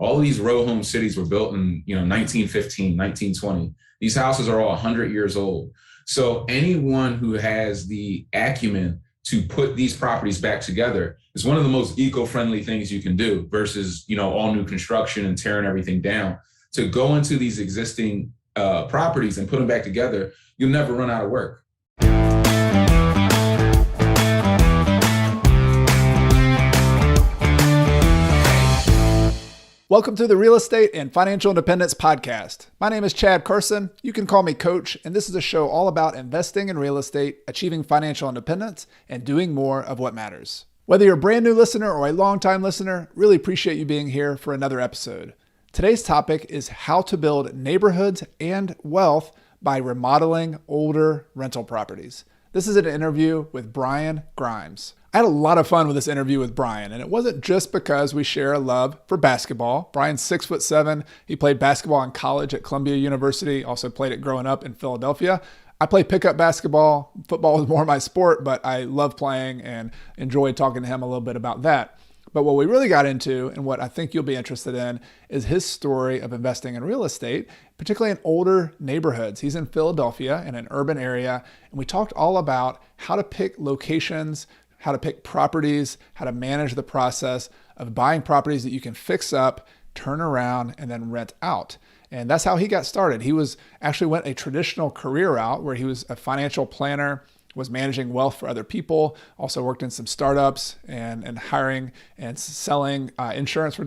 All of these row home cities were built in, 1915, 1920. These houses are all 100 years old. So anyone who has the acumen to put these properties back together is one of the most eco-friendly things you can do versus, all new construction and tearing everything down. To go into these existing properties and put them back together, you'll never run out of work. Welcome to the Real Estate and Financial Independence Podcast. My name is Chad Carson. You can call me Coach, and this is a show all about investing in real estate, achieving financial independence, and doing more of what matters. Whether you're a brand new listener or a longtime listener, really appreciate you being here for another episode. Today's topic is how to build neighborhoods and wealth by remodeling older rental properties. This is an interview with Brian Grimes. I had a lot of fun with this interview with Brian, and it wasn't just because we share a love for basketball. Brian's 6'7". He played basketball in college at Columbia University, also played it growing up in Philadelphia. I play pickup basketball. Football is more my sport, but I love playing and enjoyed talking to him a little bit about that. But what we really got into, and what I think you'll be interested in, is his story of investing in real estate, particularly in older neighborhoods. He's in Philadelphia in an urban area, and we talked all about how to pick locations, how to pick properties, how to manage the process of buying properties that you can fix up, turn around, and then rent out. And that's how he got started. He actually went a traditional career route where he was a financial planner, was managing wealth for other people, also worked in some startups and hiring and selling insurance for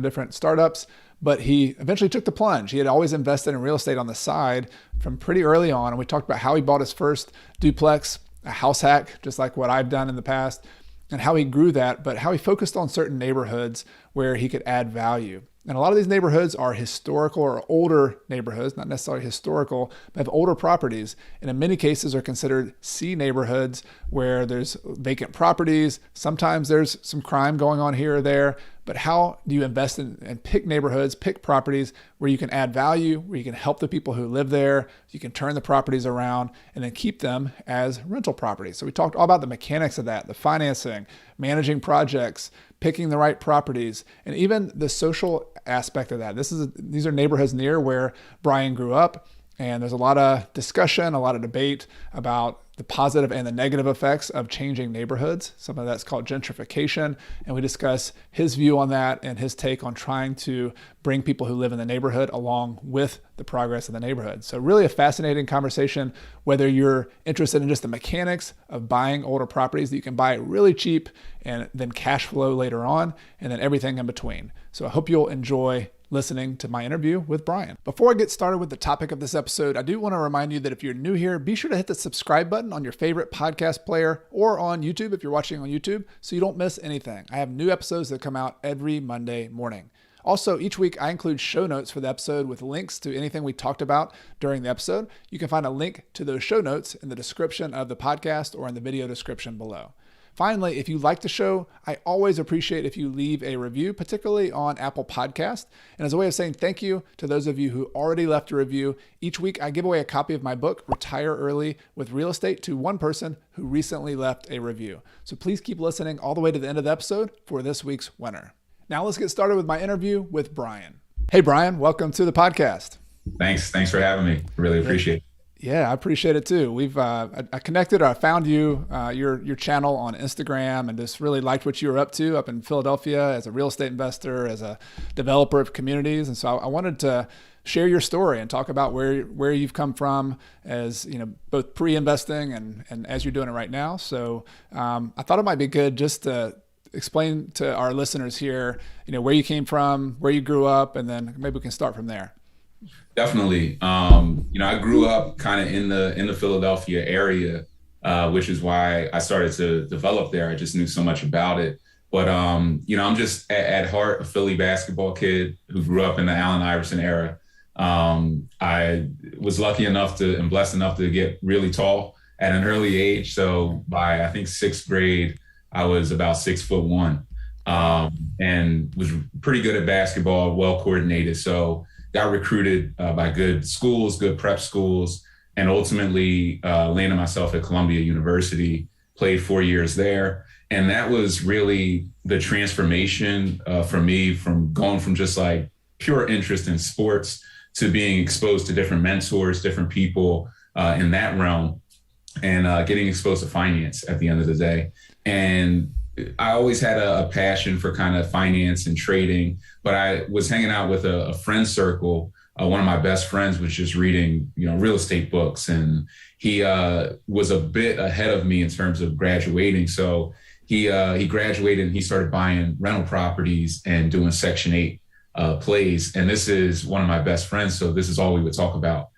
different startups. But he eventually took the plunge. He had always invested in real estate on the side from pretty early on. And we talked about how he bought his first duplex, a house hack, just like what I've done in the past, and how he grew that, but how he focused on certain neighborhoods where he could add value. And a lot of these neighborhoods are historical or older neighborhoods, not necessarily historical, but have older properties. And in many cases are considered C neighborhoods where there's vacant properties. Sometimes there's some crime going on here or there. But how do you invest in and pick neighborhoods, pick properties where you can add value, where you can help the people who live there, you can turn the properties around and then keep them as rental properties. So we talked all about the mechanics of that, the financing, managing projects, picking the right properties, and even the social aspect of that. These are neighborhoods near where Brian grew up, and there's a lot of discussion, a lot of debate about the positive and the negative effects of changing neighborhoods. Some of that's called gentrification, and we discuss his view on that and his take on trying to bring people who live in the neighborhood along with the progress of the neighborhood. So really a fascinating conversation, whether you're interested in just the mechanics of buying older properties that you can buy really cheap and then cash flow later on, and then everything in between. So I hope you'll enjoy listening to my interview with Brian. Before I get started with the topic of this episode, I do want to remind you that if you're new here, be sure to hit the subscribe button on your favorite podcast player or on YouTube if you're watching on YouTube so you don't miss anything. I have new episodes that come out every Monday morning. Also, each week I include show notes for the episode with links to anything we talked about during the episode. You can find a link to those show notes in the description of the podcast or in the video description below. Finally, if you like the show, I always appreciate if you leave a review, particularly on Apple Podcast. And as a way of saying thank you to those of you who already left a review, each week I give away a copy of my book, Retire Early with Real Estate, to one person who recently left a review. So please keep listening all the way to the end of the episode for this week's winner. Now let's get started with my interview with Brian. Hey, Brian, welcome to the podcast. Thanks for having me. Really appreciate it. Yeah, I appreciate it too. I connected, or I found you, your channel on Instagram, and just really liked what you were up to up in Philadelphia as a real estate investor, as a developer of communities. And so I wanted to share your story and talk about where you've come from as, both pre-investing and as you're doing it right now. So I thought it might be good just to explain to our listeners here, where you came from, where you grew up, and then maybe we can start from there. Definitely. I grew up kind of in the Philadelphia area, which is why I started to develop there. I just knew so much about it. But, I'm just at heart a Philly basketball kid who grew up in the Allen Iverson era. I was lucky enough and blessed enough to get really tall at an early age. So by, I think, sixth grade, I was about 6'1", and was pretty good at basketball, well coordinated. So got recruited by good schools, good prep schools, and ultimately landed myself at Columbia University, played 4 years there. And that was really the transformation for me, from going from just like pure interest in sports to being exposed to different mentors, different people in that realm, and getting exposed to finance at the end of the day. And I always had a passion for kind of finance and trading, but I was hanging out with a friend circle. One of my best friends was just reading, real estate books, and he was a bit ahead of me in terms of graduating. So he graduated and he started buying rental properties and doing Section 8 plays. And this is one of my best friends. So this is all we would talk about,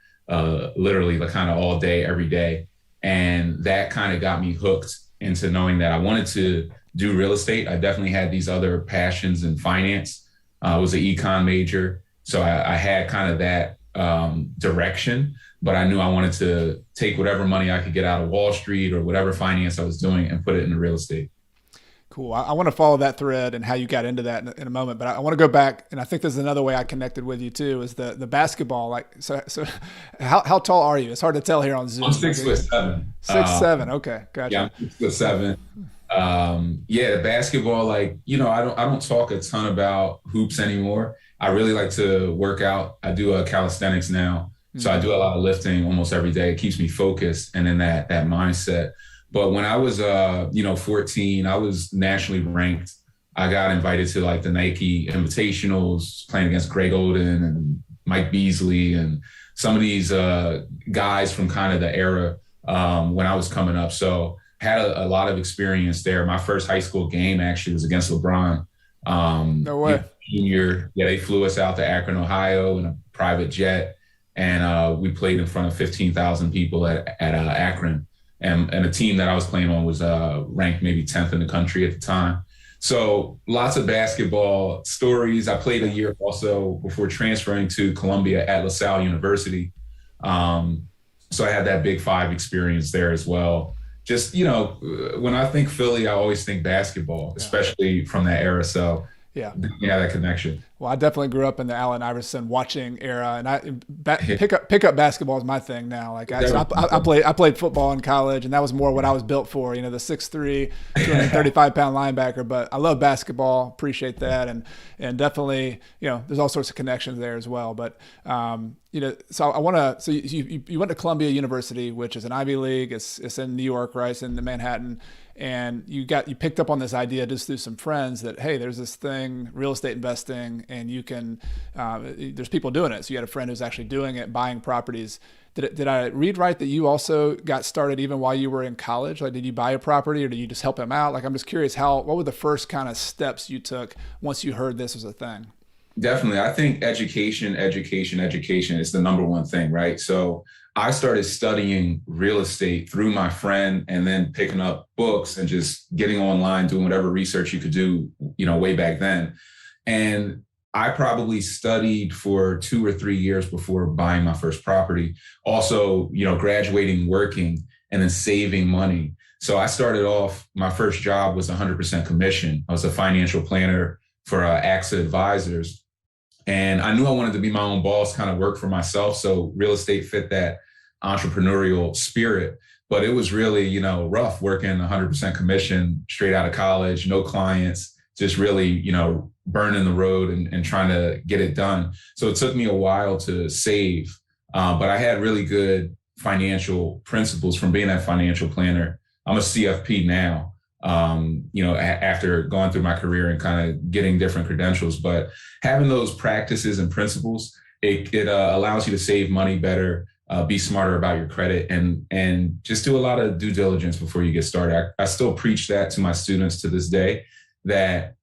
literally like kind of all day, every day. And that kind of got me hooked into knowing that I wanted to do real estate. I definitely had these other passions in finance. I was an econ major. So I had kind of that direction, but I knew I wanted to take whatever money I could get out of Wall Street or whatever finance I was doing and put it into real estate. Cool. I want to follow that thread and how you got into that in a moment, but I want to go back, and I think there's another way I connected with you too, is the basketball. Like, so how tall are you? It's hard to tell here on Zoom. I'm 6'7". 6'7". Okay, gotcha. Yeah, I'm 6'7". The basketball, like, I don't talk a ton about hoops anymore. I really like to work out. I do calisthenics now. So I do a lot of lifting almost every day. It keeps me focused and in that mindset. But when I was, 14, I was nationally ranked. I got invited to like the Nike Invitationals, playing against Greg Oden and Mike Beasley and some of these guys from kind of the era when I was coming up. So had a lot of experience there. My first high school game actually was against LeBron. No way. Junior, they flew us out to Akron, Ohio in a private jet, and we played in front of 15,000 people at Akron. And a team that I was playing on was ranked maybe 10th in the country at the time. So lots of basketball stories. I played a year also before transferring to Columbia at LaSalle University. So I had that Big Five experience there as well. Just, when I think Philly, I always think basketball, especially from that era. So yeah, that connection. Well, I definitely grew up in the Allen Iverson watching era, and pick up basketball is my thing now. Like I played football in college, and that was more what I was built for. The 6'3", 235-pound linebacker. But I love basketball, appreciate that, and definitely there's all sorts of connections there as well. But so I want to. So you went to Columbia University, which is an Ivy League. It's in New York, right? It's in Manhattan. And you picked up on this idea just through some friends that, hey, there's this thing, real estate investing, and you can, there's people doing it. So you had a friend who's actually doing it, buying properties. Did I read right that you also got started even while you were in college? Like, did you buy a property or did you just help him out? Like, I'm just curious what were the first kind of steps you took once you heard this was a thing? Definitely. I think education is the number one thing, right? So I started studying real estate through my friend and then picking up books and just getting online, doing whatever research you could do, way back then. And I probably studied for 2 or 3 years before buying my first property. Also, graduating, working, and then saving money. So I started off, my first job was 100% commission. I was a financial planner for AXA Advisors. And I knew I wanted to be my own boss, kind of work for myself. So real estate fit that entrepreneurial spirit, but it was really, rough working 100% commission straight out of college, no clients, just really, burning the road and trying to get it done. So it took me a while to save, but I had really good financial principles from being that financial planner. I'm a CFP now. After going through my career and kind of getting different credentials, but having those practices and principles, it allows you to save money better, be smarter about your credit, and just do a lot of due diligence before you get started. I still preach that to my students to this day, that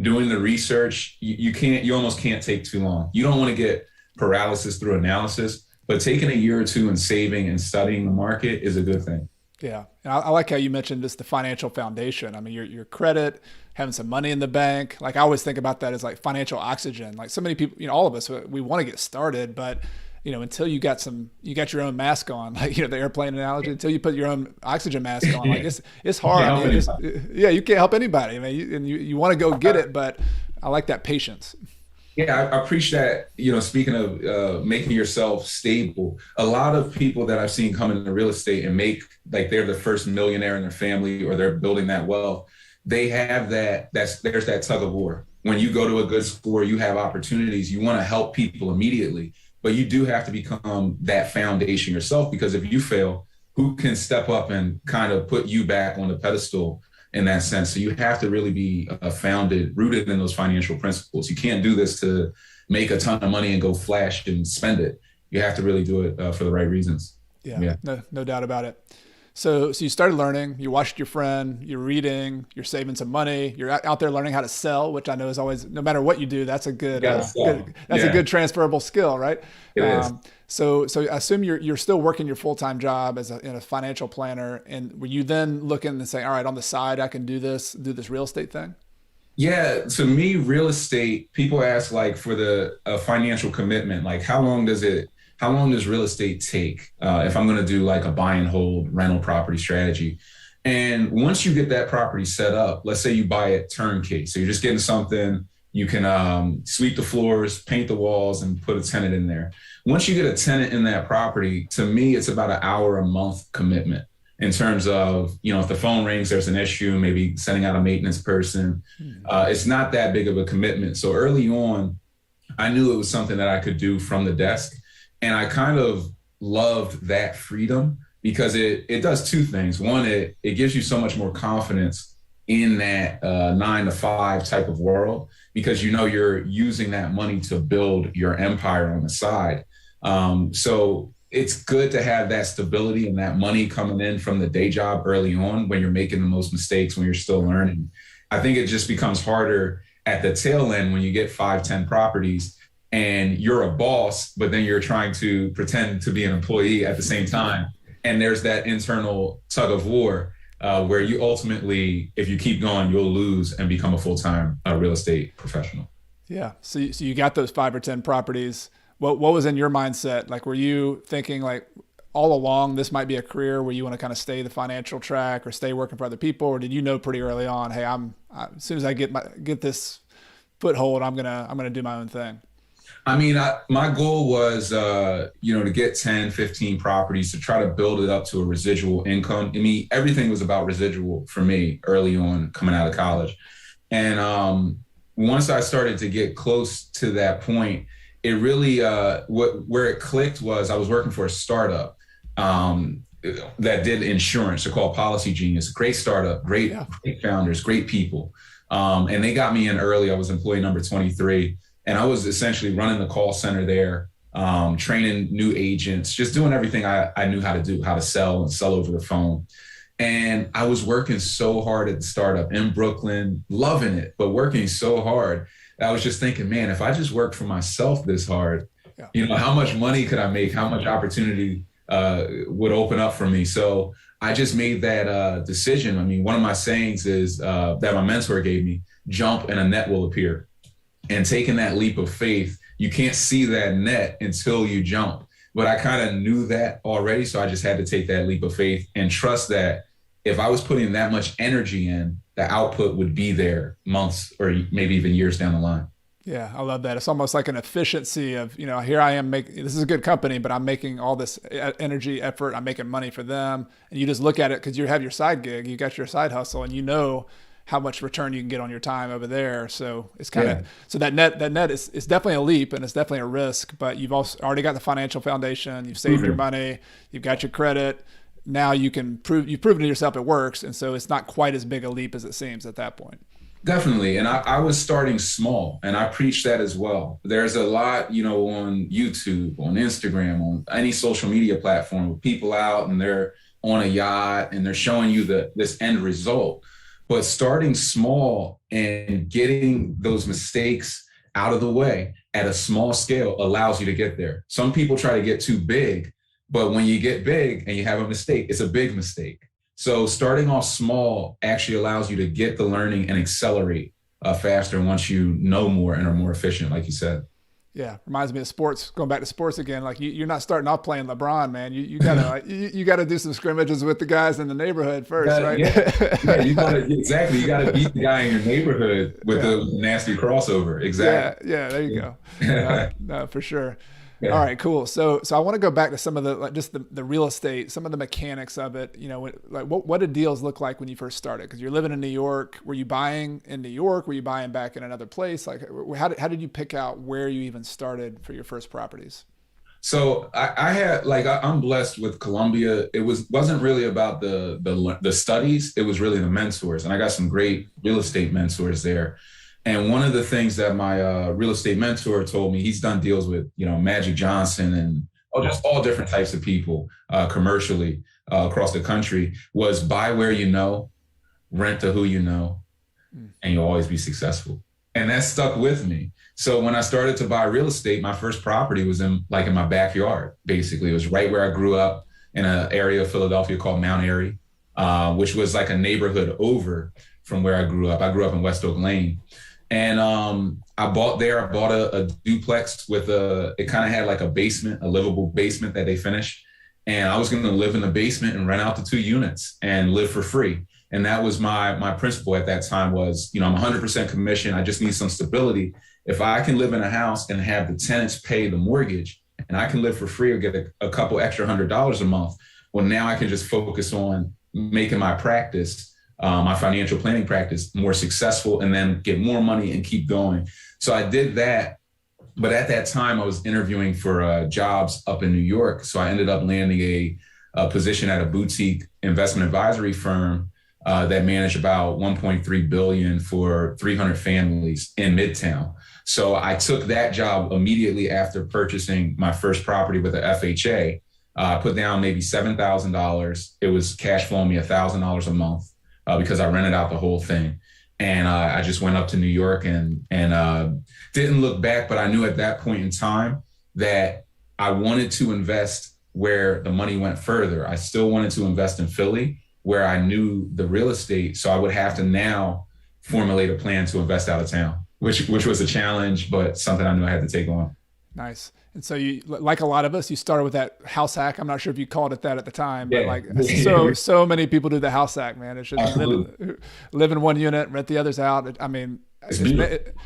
doing the research, you almost can't take too long. You don't want to get paralysis through analysis, but taking a year or two and saving and studying the market is a good thing. Yeah. And I like how you mentioned just the financial foundation. I mean, your credit, having some money in the bank. Like, I always think about that as like financial oxygen. Like, so many people, all of us, we want to get started, but until you got your own mask on, like, the airplane analogy, until you put your own oxygen mask on, like it's hard. I mean, you can't help anybody. I mean, you want to go get it, but I like that patience. Yeah, I appreciate that. Speaking of making yourself stable, a lot of people that I've seen come into real estate and make like they're the first millionaire in their family or they're building that wealth. They have there's that tug of war. When you go to a good school, you have opportunities, you want to help people immediately, but you do have to become that foundation yourself because if you fail, who can step up and kind of put you back on the pedestal in that sense. So you have to really be rooted in those financial principles. You can't do this to make a ton of money and go flash and spend it. You have to really do it for the right reasons. Yeah. No doubt about it. So you started learning, you watched your friend, you're reading, you're saving some money, you're out there learning how to sell, which I know is always, no matter what you do, that's a good transferable skill, right? It is. So I assume you're still working your full-time job as a financial planner. And were you then looking and saying, all right, on the side, I can do this real estate thing? Yeah, to me, real estate, people ask like for the financial commitment, like how long does real estate take if I'm going to do like a buy and hold rental property strategy? And once you get that property set up, let's say you buy it turnkey. So you're just getting something, you can sweep the floors, paint the walls, and put a tenant in there. Once you get a tenant in that property, to me, it's about an hour a month commitment in terms of, if the phone rings, there's an issue, maybe sending out a maintenance person. It's not that big of a commitment. So early on, I knew it was something that I could do from the desk. And I kind of loved that freedom because it does two things. One, it gives you so much more confidence in that 9 to 5 type of world because you're using that money to build your empire on the side. So it's good to have that stability and that money coming in from the day job early on when you're making the most mistakes, when you're still learning. I think it just becomes harder at the tail end when you get 5, 10 properties and you're a boss, but then you're trying to pretend to be an employee at the same time. And there's that internal tug of war where you ultimately, if you keep going, you'll lose and become a full-time real estate professional. Yeah. So you got those 5 or 10 properties. What was in your mindset? Like, were you thinking like all along, this might be a career where you want to kind of stay the financial track or stay working for other people? Or did you know pretty early on, hey, as soon as I get this foothold, I'm going to do my own thing? I mean, my goal was, to get 10, 15 properties to try to build it up to a residual income. I mean, everything was about residual for me early on coming out of college. And once I started to get close to that point, it really, where it clicked was I was working for a startup that did insurance. They're called Policy Genius. Great startup, great founders, great people. And they got me in early. I was employee number 23. And I was essentially running the call center there, training new agents, just doing everything I knew how to do, how to sell and sell over the phone. And I was working so hard at the startup in Brooklyn, loving it, but working so hard. I was just thinking, man, if I just worked for myself this hard, how much money could I make? How much opportunity would open up for me? So I just made that decision. I mean, one of my sayings is that my mentor gave me, jump and a net will appear. And taking that leap of faith, you can't see that net until you jump. But I kind of knew that already. So I just had to take that leap of faith and trust that if I was putting that much energy in, the output would be there months or maybe even years down the line. Yeah, I love that. It's almost like an efficiency of, here I am making, this is a good company, but I'm making all this energy, effort. I'm making money for them. And you just look at it because you have your side gig, you got your side hustle, and how much return you can get on your time over there. So it's kind of, so that net is definitely a leap and it's definitely a risk, but you've also already got the financial foundation. You've saved your money. You've got your credit. Now you've proven to yourself it works. And so it's not quite as big a leap as it seems at that point. Definitely. And I was starting small and I preach that as well. There's a lot, on YouTube, on Instagram, on any social media platform with people out and they're on a yacht and they're showing you this end result. But starting small and getting those mistakes out of the way at a small scale allows you to get there. Some people try to get too big, but when you get big and you have a mistake, it's a big mistake. So starting off small actually allows you to get the learning and accelerate faster once you know more and are more efficient, like you said. Yeah, reminds me of sports. Going back to sports again, like you're not starting off playing LeBron, man. You gotta like, you gotta do some scrimmages with the guys in the neighborhood first, right? Yeah, you gotta exactly. You gotta beat the guy in your neighborhood with Yeah, a nasty crossover. yeah, Exactly. yeah. There you go. Yeah. No, for sure. All Yeah. right, cool. So I want to go back to some of the like just the real estate, some of the mechanics of it. Like what did deals look like when you first started? Because you're living in New York. Were you buying in New York? Were you buying back in another place? Like how did you pick out where you even started for your first properties? So I had like I'm blessed with Columbia. It wasn't really about the studies. It was really the mentors, and I got some great real estate mentors there. And one of the things that my real estate mentor told me, he's done deals with Magic Johnson and just all different types of people commercially across the country, was buy where you know, rent to who you know, and you'll always be successful. And that stuck with me. So when I started to buy real estate, my first property was in my backyard. Basically, it was right where I grew up in an area of Philadelphia called Mount Airy, which was like a neighborhood over from where I grew up. I grew up in West Oak Lane, and I bought a duplex with it kind of had like a basement, a livable basement that they finished, and I was going to live in the basement and rent out the 2 units and live for free. And that was my principle at that time was, I'm 100% commission. I just need some stability. If I can live in a house and have the tenants pay the mortgage and I can live for free or get a couple extra $100 a month, well, now I can just focus on making my practice, my financial planning practice, more successful and then get more money and keep going. So I did that. But at that time, I was interviewing for jobs up in New York. So I ended up landing a position at a boutique investment advisory firm that managed about 1.3 billion for 300 families in Midtown. So I took that job immediately after purchasing my first property with the FHA. I put down maybe $7,000. It was cash flowing me $1,000 a month because I rented out the whole thing. And I just went up to New York and didn't look back, but I knew at that point in time that I wanted to invest where the money went further. I still wanted to invest in Philly, where I knew the real estate. So I would have to now formulate a plan to invest out of town, which was a challenge, but something I knew I had to take on. Nice. And so you, like a lot of us, you started with that house hack. I'm not sure if you called it that at the time, but Yeah. like so many people do the house hack, man. It's just live in one unit, rent the others out. I mean,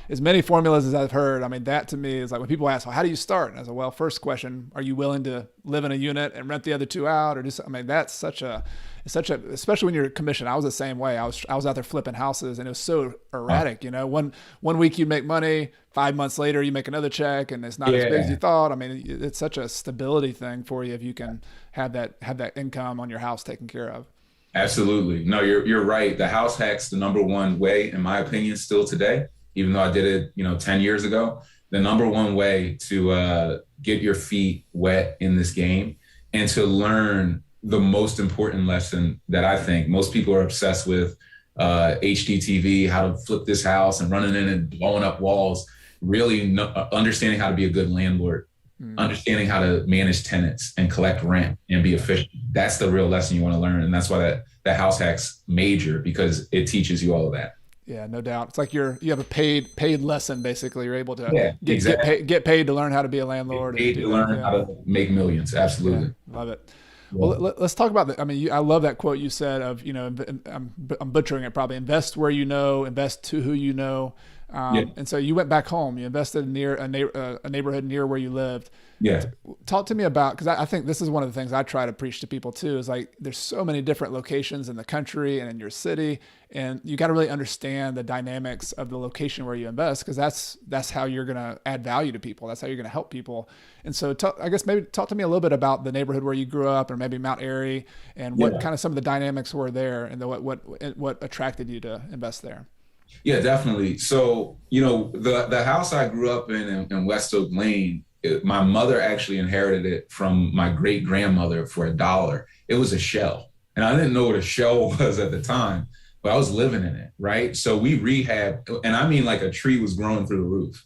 as many formulas as I've heard, I mean, that to me is like when people ask, well, how do you start? And I said, well, first question, are you willing to live in a unit and rent the other 2 out? Or just, I mean, that's such a, especially when you're commissioned. I was the same way. I was out there flipping houses and it was so erratic, one week you make money, 5 months later you make another check and it's not as big as you thought. I mean, it's such a stability thing for you if you can have that income on your house taken care of. Absolutely. No, you're right. The house hack's the number one way, in my opinion, still today, even though I did it, 10 years ago, the number one way to get your feet wet in this game and to learn the most important lesson that I think most people are obsessed with, HDTV, how to flip this house and running in and blowing up walls, really understanding how to be a good landlord, understanding how to manage tenants and collect rent and be efficient. That's the real lesson you want to learn. And that's why that house hack's major, because it teaches you all of that. Yeah, no doubt. It's like you have a paid lesson. Basically, you're able to get paid to learn how to be a landlord. Get paid to learn how to make millions. Absolutely. Yeah, love it. Well, let's talk about that. I mean, I love that quote you said of, I'm butchering it probably, invest where you know, invest to who you know. And so you went back home, you invested near a neighborhood near where you lived. Yeah. Talk to me about, because I think this is one of the things I try to preach to people too, is like, there's so many different locations in the country and in your city, and you got to really understand the dynamics of the location where you invest, because that's how you're going to add value to people. That's how you're going to help people. And so I guess maybe talk to me a little bit about the neighborhood where you grew up, or maybe Mount Airy, and what kind of some of the dynamics were there, and what attracted you to invest there. Yeah, definitely. So, the house I grew up in West Oak Lane, my mother actually inherited it from my great grandmother for $1. It was a shell. And I didn't know what a shell was at the time, but I was living in it. Right. So we rehabbed, and I mean, like a tree was growing through the roof.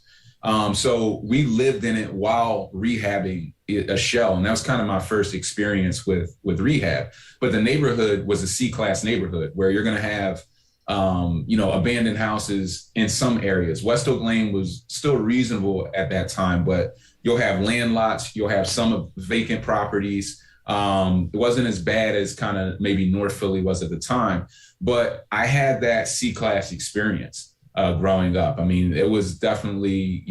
So we lived in it while rehabbing a shell. And that was kind of my first experience with rehab. But the neighborhood was a C-class neighborhood where you're going to have abandoned houses in some areas. West Oak Lane was still reasonable at that time, but you'll have land lots, you'll have some vacant properties. It wasn't as bad as kind of maybe North Philly was at the time, but I had that C-class experience growing up. I mean, it was definitely,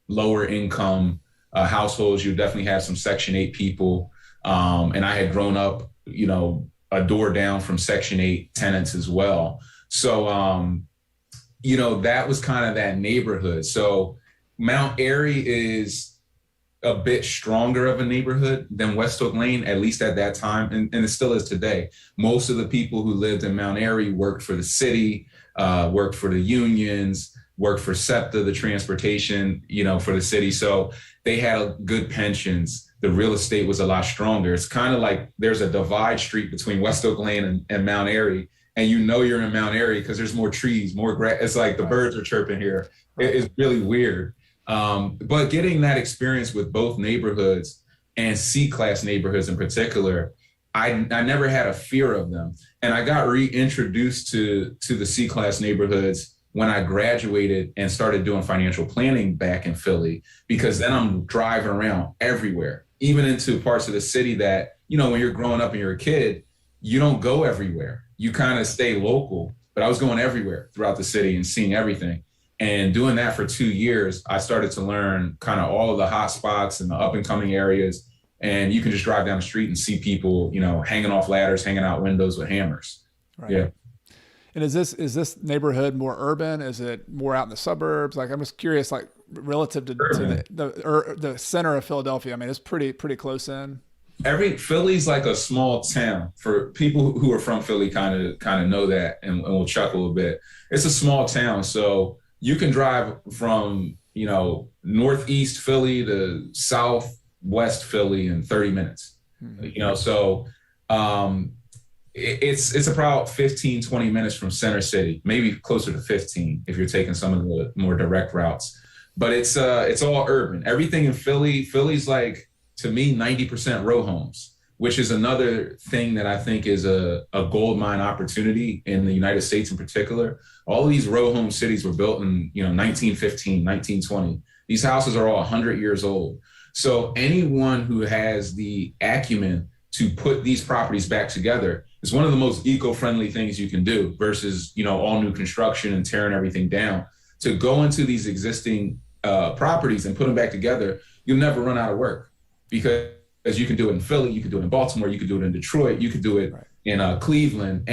lower income households. You definitely have some Section 8 people. And I had grown up, a door down from Section 8 tenants as well. So, that was kind of that neighborhood. So Mount Airy is a bit stronger of a neighborhood than West Oak Lane, at least at that time, and it still is today. Most of the people who lived in Mount Airy worked for the city, worked for the unions, worked for SEPTA, the transportation, for the city. So they had good pensions. The real estate was a lot stronger. It's kind of like there's a divide street between West Oak Lane and Mount Airy. And you're in Mount Airy because there's more trees, more grass. It's like the birds are chirping here. It's really weird. But getting that experience with both neighborhoods and C-class neighborhoods in particular, I never had a fear of them. And I got reintroduced to the C-class neighborhoods when I graduated and started doing financial planning back in Philly, because then I'm driving around everywhere, even into parts of the city that, when you're growing up and you're a kid, you don't go everywhere. You kind of stay local, but I was going everywhere throughout the city and seeing everything. And doing that for 2 years, I started to learn kind of all of the hot spots and the up and coming areas. And you can just drive down the street and see people, hanging off ladders, hanging out windows with hammers. Right. Yeah. And is this neighborhood more urban? Is it more out in the suburbs? Like, I'm just curious, like relative to the center of Philadelphia. I mean, it's pretty close in. Philly's like a small town. For people who are from Philly, kind of know that, and will chuckle a bit. It's a small town, so you can drive from northeast Philly to southwest Philly in 30 minutes. Mm-hmm. So it's about 15, 20 minutes from center city, maybe closer to 15 if you're taking some of the more direct routes. But it's all urban. Everything in Philly's like, to me, 90% row homes, which is another thing that I think is a gold mine opportunity in the United States in particular. All of these row home cities were built in 1915, 1920. These houses are all 100 years old. So anyone who has the acumen to put these properties back together is one of the most eco-friendly things you can do versus all new construction and tearing everything down. To go into these existing properties and put them back together, you'll never run out of work. Because you can do it in Philly, you can do it in Baltimore, you can do it in Detroit, you can do it in Cleveland,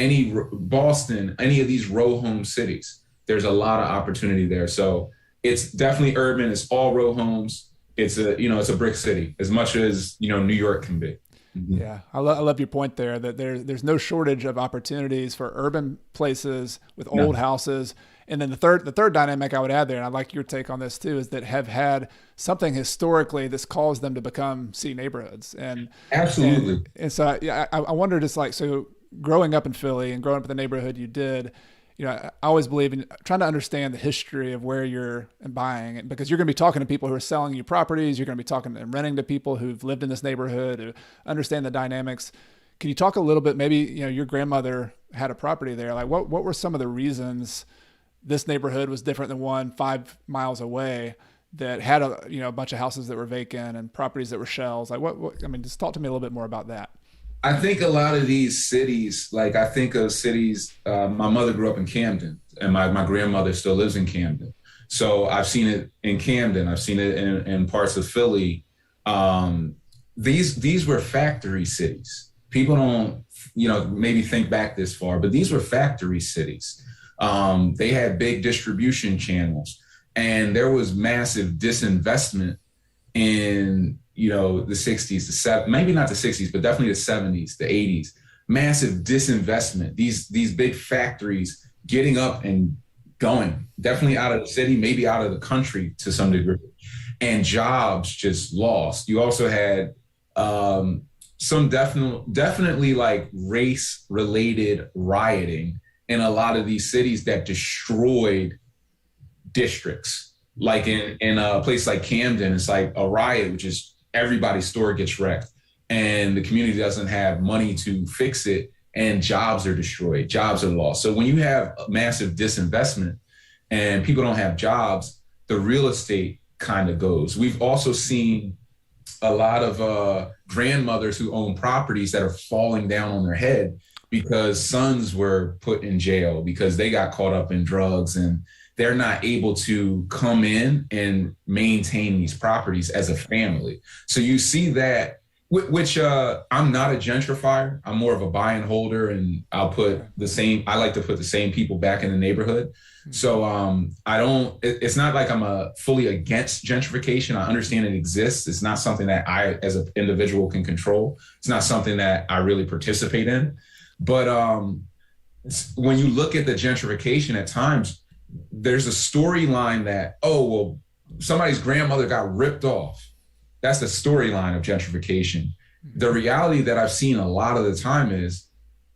Boston, any of these row home cities. There's a lot of opportunity there. So it's definitely urban. It's all row homes. It's a brick city as much as New York can be. Mm-hmm. Yeah, I love your point there that there's no shortage of opportunities for urban places with old houses. And then the third dynamic I would add there, and I'd like your take on this too, is that have had something historically that's caused them to become C neighborhoods. And absolutely. And so I wonder, just like, so growing up in Philly and growing up in the neighborhood you did, I always believe in trying to understand the history of where you're buying it, because you're going to be talking to people who are selling you properties. You're going to be talking and renting to people who've lived in this neighborhood, who understand the dynamics. Can you talk a little bit, maybe, your grandmother had a property there. Like what were some of the reasons this neighborhood was different than one 5 miles away that had a bunch of houses that were vacant and properties that were shells? Like just talk to me a little bit more about that. I think a lot of these cities, like I think of cities, my mother grew up in Camden and my grandmother still lives in Camden. So I've seen it in Camden. I've seen it in parts of Philly. These were factory cities. People don't, maybe think back this far, but these were factory cities. They had big distribution channels, and there was massive disinvestment in, the 60s, maybe not the 60s, but definitely the 70s, the 80s, massive disinvestment. These big factories getting up and going, definitely out of the city, maybe out of the country to some degree, and jobs just lost. You also had some definitely like race-related rioting in a lot of these cities that destroyed districts. Like in a place like Camden, it's like a riot, which is everybody's store gets wrecked and the community doesn't have money to fix it. and jobs are destroyed, jobs are lost. So when you have a massive disinvestment and people don't have jobs, the real estate kind of goes. We've also seen a lot of grandmothers who own properties that are falling down on their head because sons were put in jail because they got caught up in drugs, and they're not able to come in and maintain these properties as a family. So you see that, which I'm not a gentrifier. I'm more of a buy and holder, and I like to put the same people back in the neighborhood. So it's not like I'm fully against gentrification. I understand it exists. It's not something that I, as an individual, can control. It's not something that I really participate in. But when you look at the gentrification at times, there's a storyline that, oh, well, somebody's grandmother got ripped off. That's the storyline of gentrification. The reality that I've seen a lot of the time is,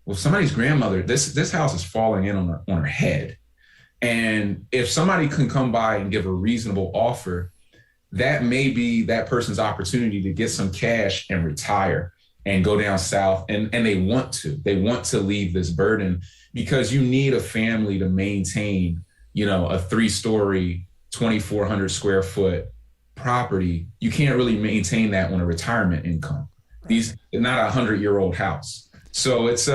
well, somebody's grandmother, this house is falling in on her head. And if somebody can come by and give a reasonable offer, that may be that person's opportunity to get some cash and retire and go down south. And they want to leave this burden, because you need a family to maintain, a 3-story, 2,400 square foot property. You can't really maintain that on a retirement income. These not 100-year-old house. So it's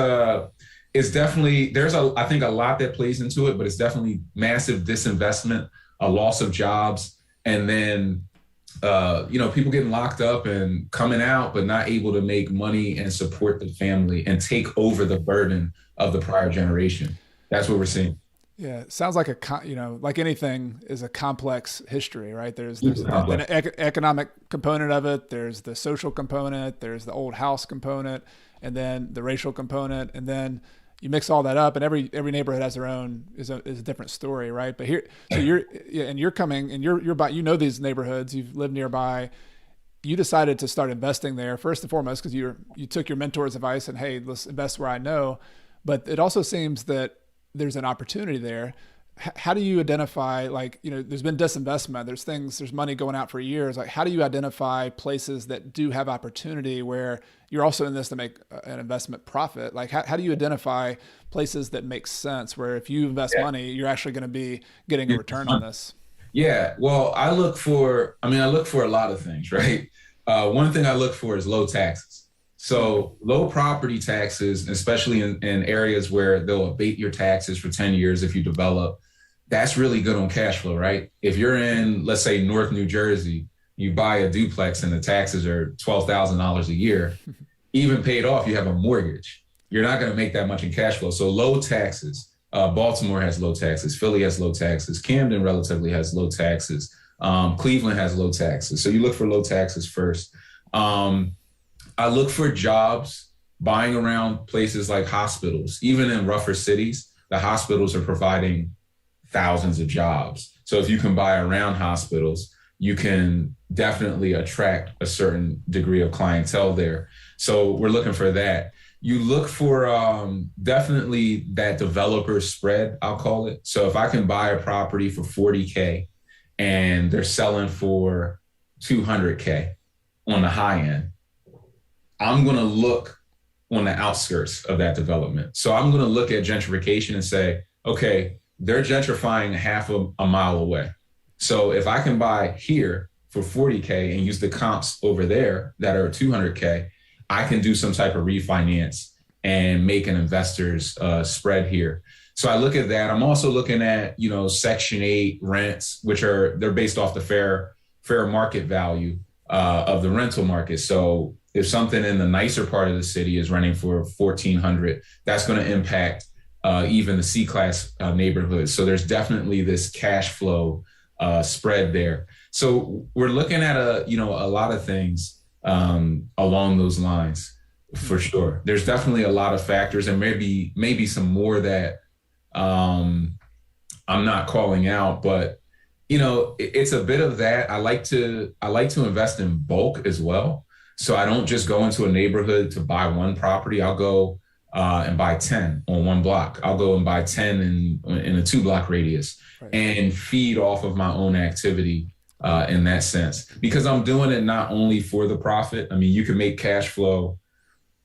definitely, I think a lot that plays into it, but it's definitely massive disinvestment, a loss of jobs, and then, people getting locked up and coming out, but not able to make money and support the family and take over the burden of the prior generation. That's what we're seeing. Yeah, it sounds like like anything is a complex history, right? There's an economic component of it. There's the social component. There's the old house component, and then the racial component, and then you mix all that up, and every neighborhood has their own is a different story, right? But you're coming, and you're by, these neighborhoods. You've lived nearby. You decided to start investing there first and foremost because you took your mentor's advice and, hey, let's invest where I know. But it also seems that there's an opportunity there. How do you identify, there's been disinvestment, there's money going out for years. Like, how do you identify places that do have opportunity where you're also in this to make an investment profit? Like, how do you identify places that make sense where if you invest money, you're actually going to be getting a return on this? Yeah. Well, I look for a lot of things, right? One thing I look for is low taxes. So low property taxes, especially in areas where they'll abate your taxes for 10 years if you develop, that's really good on cash flow, right? If you're in, let's say, North New Jersey, you buy a duplex and the taxes are $12,000 a year, even paid off, you have a mortgage. You're not going to make that much in cash flow. So low taxes. Baltimore has low taxes. Philly has low taxes. Camden relatively has low taxes. Cleveland has low taxes. So you look for low taxes first. I look for jobs, buying around places like hospitals. Even in rougher cities, the hospitals are providing thousands of jobs. So if you can buy around hospitals, you can definitely attract a certain degree of clientele there. So we're looking for that. You look for definitely that developer spread, I'll call it. So if I can buy a property for $40K and they're selling for $200K on the high end, I'm going to look on the outskirts of that development. So I'm going to look at gentrification and say, okay, they're gentrifying half a mile away. So if I can buy here for $40K and use the comps over there that are $200K, I can do some type of refinance and make an investor's spread here. So I look at that. I'm also looking at, Section 8 rents, which they're based off the fair market value of the rental market. So if something in the nicer part of the city is renting for $1,400, that's going to impact even the C-class neighborhoods. So there's definitely this cash flow spread there. So we're looking at a lot of things along those lines, for sure. There's definitely a lot of factors, and maybe some more that I'm not calling out, but it's a bit of that. I like to invest in bulk as well. So I don't just go into a neighborhood to buy one property. I'll go and buy 10 on one block. I'll go and buy 10 in a 2-block radius, right, and feed off of my own activity in that sense, because I'm doing it not only for the profit. I mean, you can make cash flow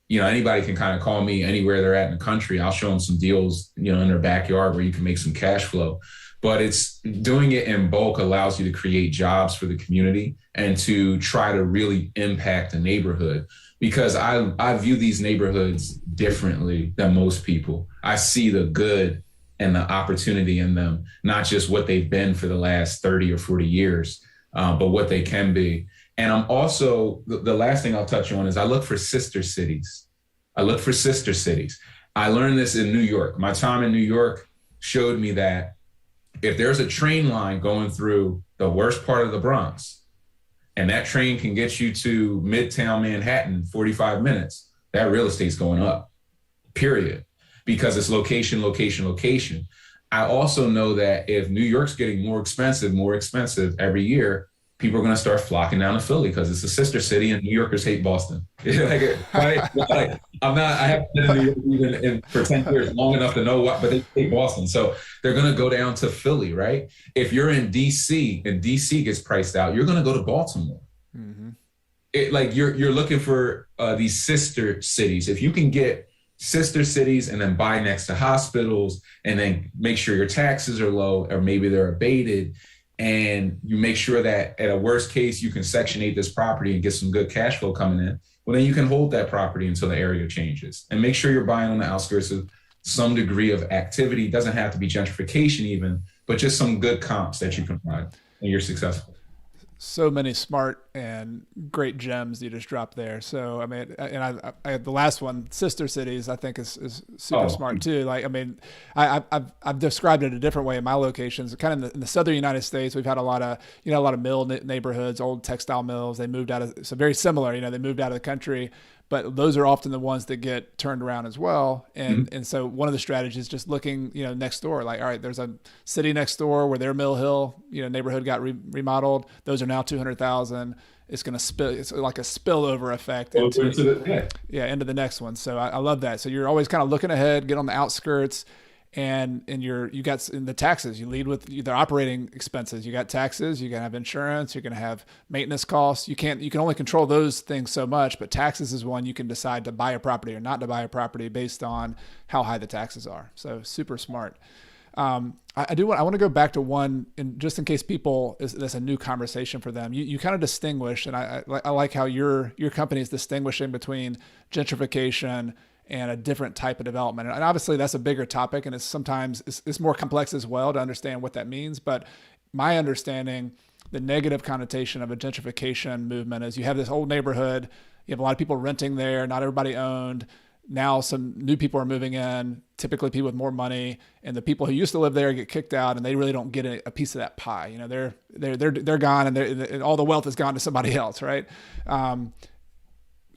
anybody can kind of call me anywhere they're at in the country. I'll show them some deals, in their backyard where you can make some cash flow. But it's doing it in bulk allows you to create jobs for the community and to try to really impact the neighborhood, because I view these neighborhoods differently than most people. I see the good and the opportunity in them, not just what they've been for the last 30 or 40 years, but what they can be. And I'm also, the last thing I'll touch on is I look for sister cities. I learned this in New York. My time in New York showed me that if there's a train line going through the worst part of the Bronx, and that train can get you to Midtown Manhattan in 45 minutes, that real estate's going up, period, because it's location, location, location. I also know that if New York's getting more expensive every year, people are going to start flocking down to Philly because it's a sister city, and New Yorkers hate Boston. I haven't been in New York for 10 years, long enough to know what, but they hate Boston. So they're going to go down to Philly, right? If you're in DC and DC gets priced out, you're going to go to Baltimore. Mm-hmm. You're looking for these sister cities. If you can get sister cities and then buy next to hospitals and then make sure your taxes are low or maybe they're abated, and you make sure that at a worst case, you can Section 8 this property and get some good cash flow coming in, well, then you can hold that property until the area changes. And make sure you're buying on the outskirts of some degree of activity. It doesn't have to be gentrification even, but just some good comps that you can find, and you're successful. So many smart and great gems you just dropped there. So, I mean, and I the last one, sister cities, I think is super smart too. I've described it a different way in my locations. Kind of in the southern United States, we've had a lot of mill neighborhoods, old textile mills. They moved out of, so very similar, they moved out of the country, but those are often the ones that get turned around as well. And and so one of the strategies is just looking, next door, like, all right, there's a city next door where their Mill Hill, neighborhood got remodeled. Those are now 200,000. It's going to spill. It's like a spillover effect into the next one. So I love that. So you're always kind of looking ahead, get on the outskirts. And you got in the taxes, you lead with the operating expenses. You got taxes, you're going to have insurance, you're going to have maintenance costs. You can only control those things so much, but taxes is one you can decide to buy a property or not to buy a property based on how high the taxes are. So super smart. I want to go back to one, and just in case that's a new conversation for them. You kind of distinguish, and I like how your company is distinguishing between gentrification and a different type of development. And obviously that's a bigger topic, and it's more complex as well to understand what that means. But my understanding, the negative connotation of a gentrification movement is you have this old neighborhood, you have a lot of people renting there, not everybody owned. Now some new people are moving in, typically people with more money, and the people who used to live there get kicked out, and they really don't get a piece of that pie. They're gone, and all the wealth has gone to somebody else, right?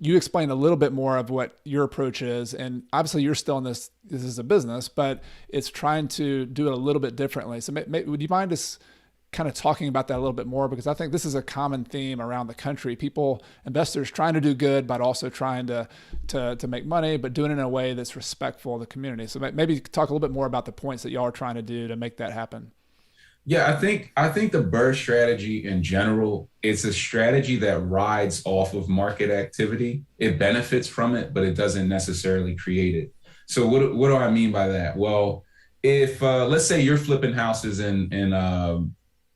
You explain a little bit more of what your approach is, and obviously you're still in this is a business, but it's trying to do it a little bit differently. So would you mind us kind of talking about that a little bit more? Because I think this is a common theme around the country. Investors trying to do good, but also trying to make money, but doing it in a way that's respectful of the community. So maybe talk a little bit more about the points that y'all are trying to do to make that happen. Yeah, I think the BRRRR strategy in general, it's a strategy that rides off of market activity. It benefits from it, but it doesn't necessarily create it. So what do I mean by that? Well, if let's say you're flipping houses in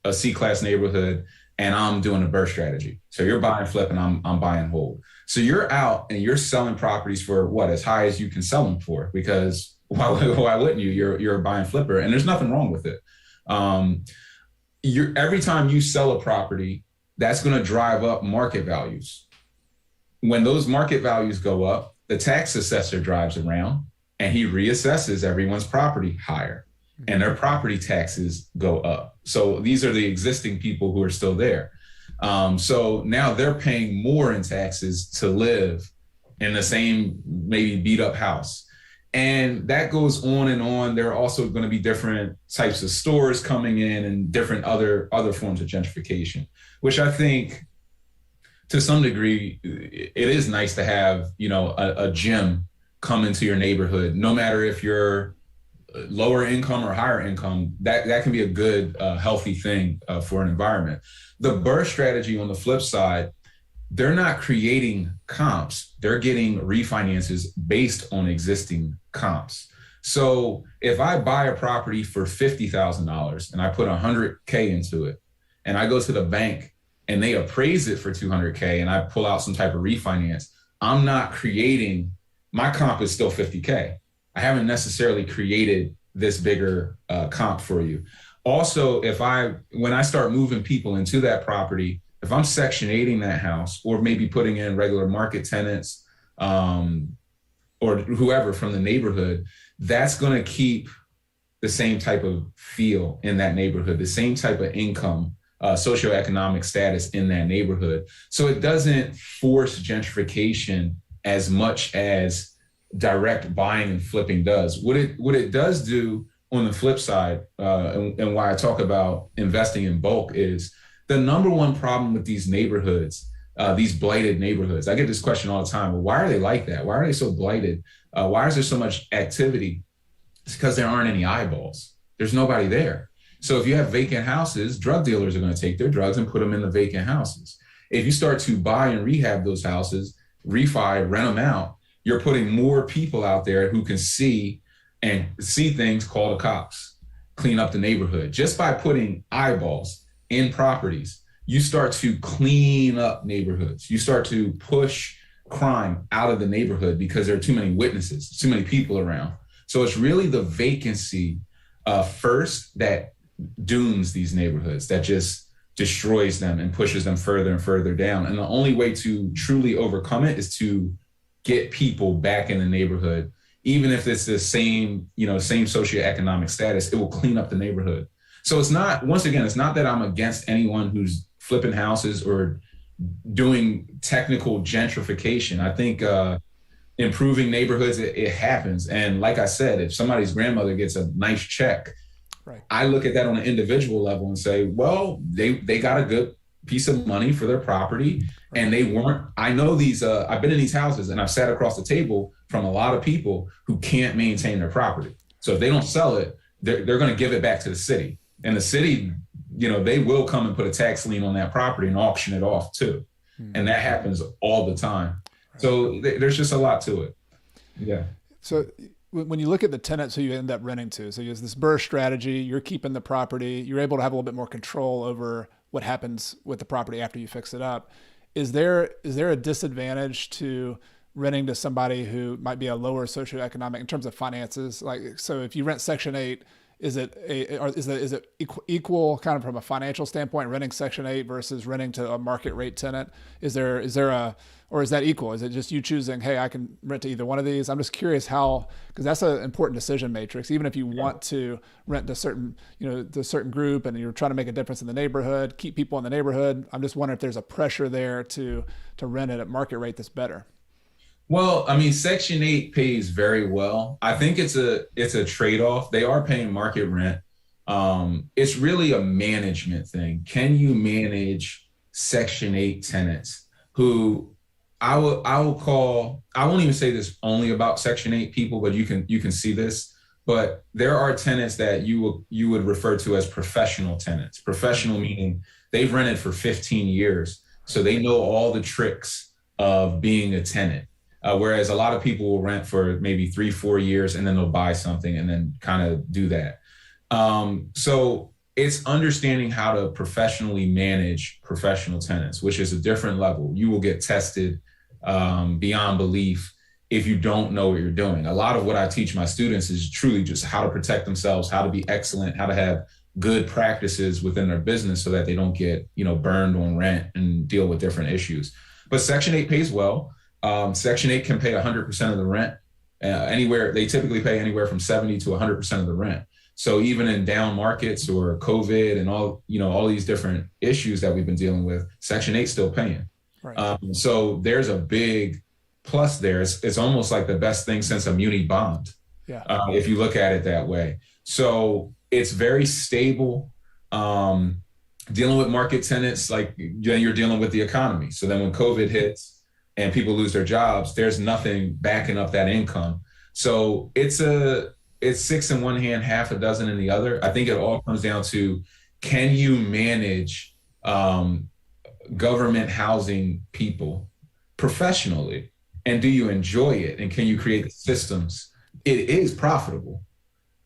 a C-class neighborhood, and I'm doing a BRRRR strategy. So you're buying flip, and I'm buying hold. So you're out and you're selling properties for what, as high as you can sell them for, because why wouldn't you? You're a buying flipper, and there's nothing wrong with it. Every time you sell a property, that's going to drive up market values. When those market values go up, the tax assessor drives around and he reassesses everyone's property higher, and their property taxes go up. So these are the existing people who are still there. So now they're paying more in taxes to live in the same maybe beat up house. And that goes on and on. There are also going to be different types of stores coming in and different other forms of gentrification, which I think to some degree, it is nice to have, a gym come into your neighborhood, no matter if you're lower income or higher income. That can be a good, healthy thing for an environment. The BRRRR strategy on the flip side, they're not creating comps. They're getting refinances based on existing comps. So if I buy a property for $50,000 and I put $100K into it, and I go to the bank and they appraise it for $200K and I pull out some type of refinance, I'm not creating, my comp is still $50K. I haven't necessarily created this bigger comp for you. Also, when I start moving people into that property, if I'm Section 8ing that house, or maybe putting in regular market tenants, or whoever from the neighborhood, that's going to keep the same type of feel in that neighborhood, the same type of income, socioeconomic status in that neighborhood. So it doesn't force gentrification as much as direct buying and flipping does. What it does do on the flip side, and why I talk about investing in bulk, is the number one problem with these neighborhoods, these blighted neighborhoods. I get this question all the time. Well, why are they like that? Why are they so blighted? Why is there so much activity? It's because there aren't any eyeballs. There's nobody there. So if you have vacant houses, drug dealers are going to take their drugs and put them in the vacant houses. If you start to buy and rehab those houses, refi, rent them out, you're putting more people out there who can see things, call the cops, clean up the neighborhood. Just by putting eyeballs in properties, you start to clean up neighborhoods. You start to push crime out of the neighborhood because there are too many witnesses, too many people around. So it's really the vacancy first that dooms these neighborhoods, that just destroys them and pushes them further and further down. And the only way to truly overcome it is to get people back in the neighborhood. Even if it's the same socioeconomic status, it will clean up the neighborhood. So it's not that I'm against anyone who's flipping houses or doing technical gentrification. I think improving neighborhoods, it happens. And like I said, if somebody's grandmother gets a nice check, right, I look at that on an individual level and say, well, they got a good piece of money for their property. Right. And they weren't, I know these, I've been in these houses and I've sat across the table from a lot of people who can't maintain their property. So if they don't sell it, they're going to give it back to the city. And the city, they will come and put a tax lien on that property and auction it off too. And that happens all the time. Right. So there's just a lot to it. Yeah. So when you look at the tenants who you end up renting to, so you use this BRRRR strategy, you're keeping the property, you're able to have a little bit more control over what happens with the property after you fix it up. Is there a disadvantage to renting to somebody who might be a lower socioeconomic in terms of finances? Like, so if you rent Section 8, is it equal kind of from a financial standpoint, renting Section 8 versus renting to a market rate tenant? Is that equal? Is it just you choosing, hey, I can rent to either one of these? I'm just curious because that's an important decision matrix. Even if you want to rent to the certain group and you're trying to make a difference in the neighborhood, keep people in the neighborhood, I'm just wondering if there's a pressure there to rent it at market rate that's better. Well, I mean, Section 8 pays very well. I think it's a trade-off. They are paying market rent. It's really a management thing. Can you manage Section 8 tenants who I won't even say this only about Section 8 people, but you can see this. But there are tenants that you would refer to as professional tenants. Professional meaning they've rented for 15 years. So they know all the tricks of being a tenant. Whereas a lot of people will rent for maybe 3-4 years and then they'll buy something and then kind of do that. So it's understanding how to professionally manage professional tenants, which is a different level. You will get tested beyond belief if you don't know what you're doing. A lot of what I teach my students is truly just how to protect themselves, how to be excellent, how to have good practices within their business so that they don't get, burned on rent and deal with different issues. But Section 8 pays well. Section 8 can pay 100% of the rent. They typically pay anywhere from 70 to 100% of the rent. So even in down markets or COVID and all these different issues that we've been dealing with, Section 8 still paying. Right. So there's a big plus there. It's almost like the best thing since a muni bond, if you look at it that way. So it's very stable. Dealing with market tenants, like you're dealing with the economy. So then when COVID hits, and people lose their jobs, there's nothing backing up that income. So it's 6 in one hand, half a dozen in the other. I think it all comes down to, can you manage government housing people professionally? And do you enjoy it? And can you create the systems? It is profitable.